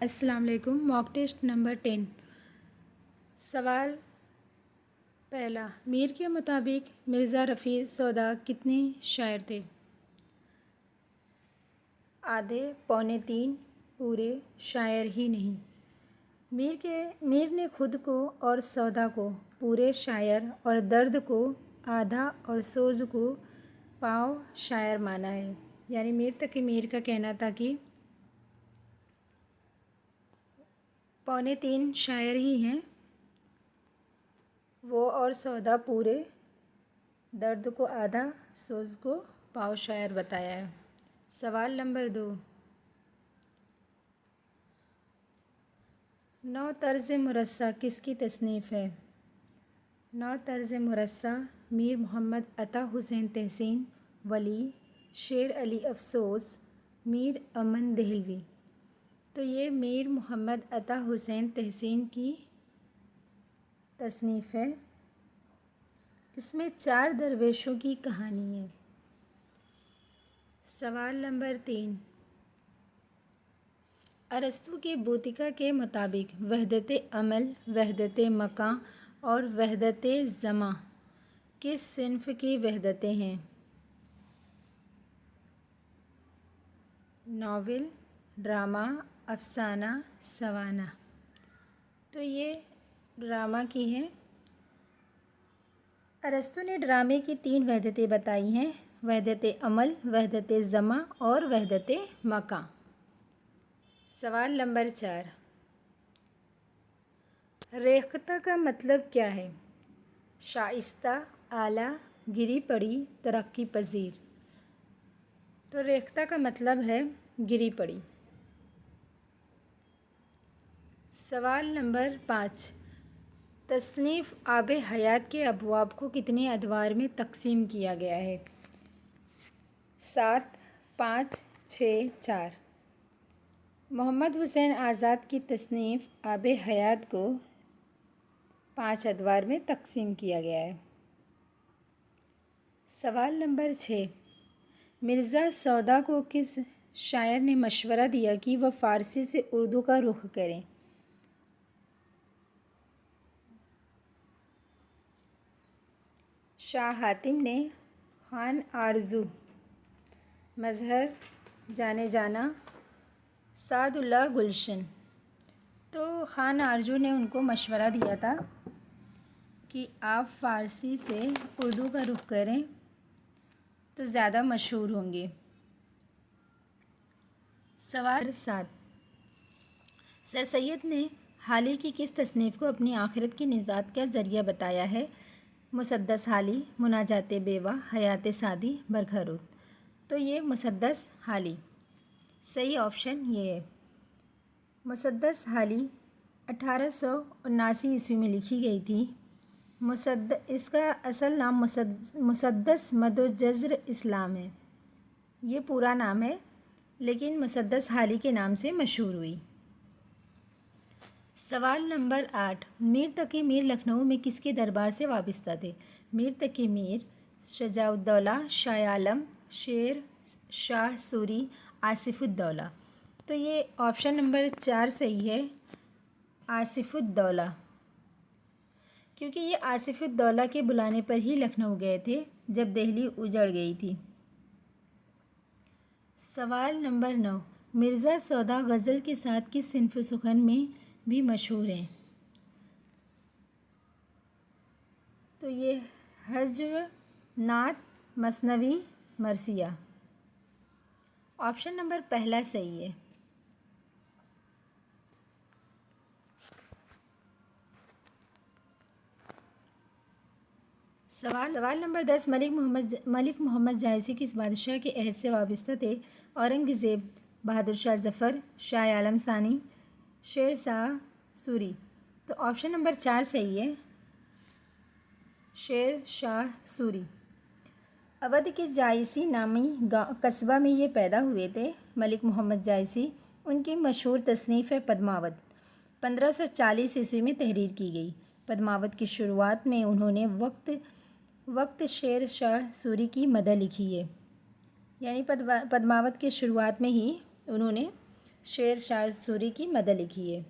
السلام علیکم۔ موک test number 10۔ سوال پہلا، میر کے مطابق مرزا رفیع سودا کتنے شاعر تھے؟ آدھے، پونے تین، پورے، شاعر ہی نہیں۔ میر نے خود کو اور سودا کو پورے شاعر اور درد کو آدھا اور سوز کو پاؤ شاعر مانا ہے۔ یعنی میر تقی میر کا کہنا تھا کہ پونے تین شاعر ہی ہیں وہ، اور سودا پورے، درد کو آدھا، سوز کو پاؤ شاعر بتایا ہے۔ سوال نمبر 2، نو طرز مرصع کس کی تصنیف ہے؟ نو طرز مرصع میر محمد عطا حسین تحسین ولی، شیر علی افسوس، میر امن دہلوی۔ تو یہ میر محمد عطا حسین تحسین کی تصنیف ہے۔ اس میں 4 درویشوں کی کہانی ہے۔ سوال نمبر 3، ارسطو کے بوتیکا کے مطابق وحدت عمل، وحدت مکان اور وحدت زمان کس صنف کی وحدتیں ہیں؟ ناول، ڈرامہ، افسانہ، سوانح۔ تو یہ ڈرامہ کی ہیں۔ ارسطو نے ڈرامے کی 3 وحدتیں بتائی ہیں: وحدت عمل، وحدت زمان اور وحدت مکان۔ سوال نمبر 4، ریختہ کا مطلب کیا ہے؟ شائستہ، اعلیٰ، گری پڑی، ترقی پذیر۔ تو ریختہ کا مطلب ہے گری پڑی۔ سوال نمبر 5، تصنیف آب حیات کے ابواب کو کتنے ادوار میں تقسیم کیا گیا ہے؟ 7، 5، 6، 4۔ محمد حسین آزاد کی تصنیف آب حیات کو 5 ادوار میں تقسیم کیا گیا ہے۔ سوال نمبر 6، مرزا سودا کو کس شاعر نے مشورہ دیا کہ وہ فارسی سے اردو کا رخ کریں؟ شاہ حاتم نے، خان آرزو، مظہر جانے جانا، سعد اللہ گلشن۔ تو خان آرزو نے ان کو مشورہ دیا تھا کہ آپ فارسی سے اردو کا رخ کریں تو زیادہ مشہور ہوں گے۔ سوال 7، سر سید نے حالی کی کس تصنیف کو اپنی آخرت کی نجات کا ذریعہ بتایا ہے؟ مسدس حالی، مناجات بیوہ، حیات سعدی، برخرود۔ تو یہ مسدس حالی۔ صحیح آپشن یہ ہے۔ مسدس حالی 1879 عیسوی میں لکھی گئی تھی۔ اس کا اصل نام مسدس مد و جزر اسلام ہے۔ یہ پورا نام ہے لیکن مسدس حالی کے نام سے مشہور ہوئی۔ سوال نمبر 8، میر تقی میر لکھنؤ میں کس کے دربار سے وابستہ تھے؟ میر تقی میر، شجاع الدولہ، شاہ عالم، شیر شاہ سوری، آصف الدولہ۔ تو یہ آپشن نمبر 4 صحیح ہے، آصف الدولہ، کیونکہ یہ آصف الدولہ کے بلانے پر ہی لکھنؤ گئے تھے جب دہلی اجڑ گئی تھی۔ سوال نمبر 9، مرزا سودا غزل کے ساتھ کس صنف سخن میں بھی مشہور ہیں؟ تو یہ ہجو، نعت، مثنوی، مرثیہ۔ آپشن نمبر پہلا صحیح ہے۔ سوال نمبر 10، ملک محمد جائسی کس بادشاہ کے عہد سے وابستہ تھے؟ اورنگزیب، بہادر شاہ ظفر، شاہ عالم ثانی، شیر شاہ سوری۔ تو آپشن نمبر 4 صحیح ہے، شیر شاہ سوری۔ اودھ کے جائسی نامی قصبہ میں یہ پیدا ہوئے تھے ملک محمد جائسی۔ ان کی مشہور تصنیف ہے پدماوت، 1540 عیسوی میں تحریر کی گئی۔ پدماوت کی شروعات میں انہوں نے وقت شیر شاہ سوری کی مدح لکھی ہے۔ یعنی پدماوت کی شروعات میں ہی انہوں نے شعر شاعر سوری کی مدح لکھی ہے۔